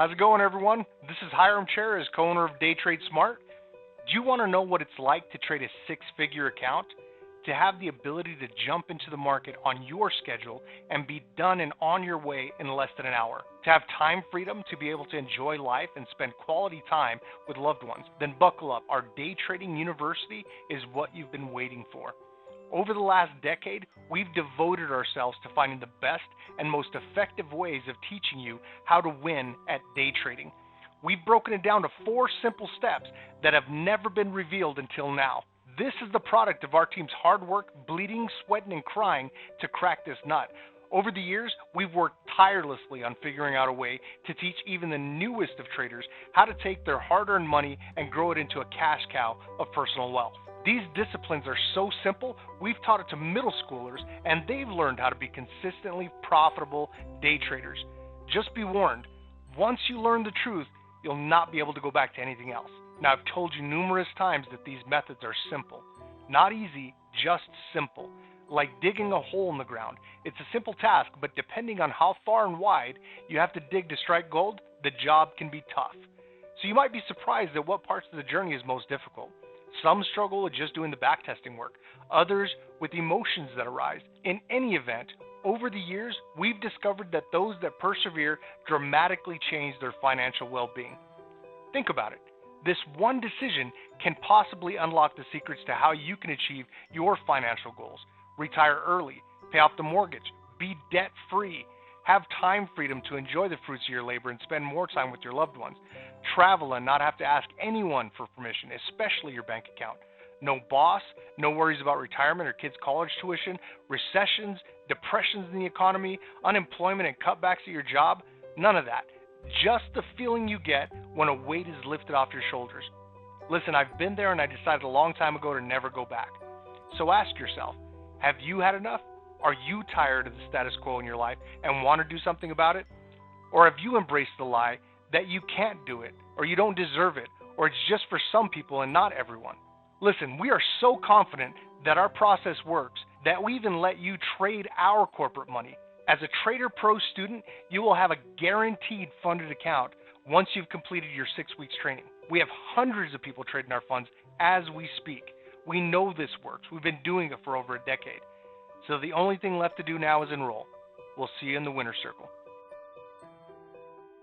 How's it going, everyone? This is Hiram Chair, as co-owner of Day Trade Smart. Do you want to know what it's like to trade a six-figure account? To have the ability to jump into the market on your schedule and be done and on your way in less than an hour? To have time freedom to be able to enjoy life and spend quality time with loved ones? Then buckle up. Our Day Trading University is what you've been waiting for. Over the last decade, we've devoted ourselves to finding the best and most effective ways of teaching you how to win at day trading. We've broken it down to 4 simple steps that have never been revealed until now. This is the product of our team's hard work, bleeding, sweating, and crying to crack this nut. Over the years, we've worked tirelessly on figuring out a way to teach even the newest of traders how to take their hard-earned money and grow it into a cash cow of personal wealth. These disciplines are so simple, we've taught it to middle schoolers, and they've learned how to be consistently profitable day traders. Just be warned, once you learn the truth, you'll not be able to go back to anything else. Now, I've told you numerous times that these methods are simple. Not easy, just simple. Like digging a hole in the ground. It's a simple task, but depending on how far and wide you have to dig to strike gold, the job can be tough. So you might be surprised at what parts of the journey is most difficult. Some struggle with just doing the backtesting work, others with emotions that arise. In any event, over the years, we've discovered that those that persevere dramatically change their financial well-being. Think about it. This one decision can possibly unlock the secrets to how you can achieve your financial goals. Retire early, pay off the mortgage, be debt-free, have time freedom to enjoy the fruits of your labor and spend more time with your loved ones. Travel and not have to ask anyone for permission, especially your bank account. No boss, no worries about retirement or kids' college tuition, recessions, depressions in the economy, unemployment and cutbacks at your job. None of that. Just the feeling you get when a weight is lifted off your shoulders. Listen, I've been there and I decided a long time ago to never go back. So ask yourself, have you had enough? Are you tired of the status quo in your life and want to do something about it? Or have you embraced the lie that you can't do it, or you don't deserve it, or it's just for some people and not everyone? Listen, we are so confident that our process works that we even let you trade our corporate money. As a Trader Pro student, you will have a guaranteed funded account once you've completed your 6 weeks training. We have hundreds of people trading our funds as we speak. We know this works. We've been doing it for over a decade. So the only thing left to do now is enroll. We'll see you in the winner's circle.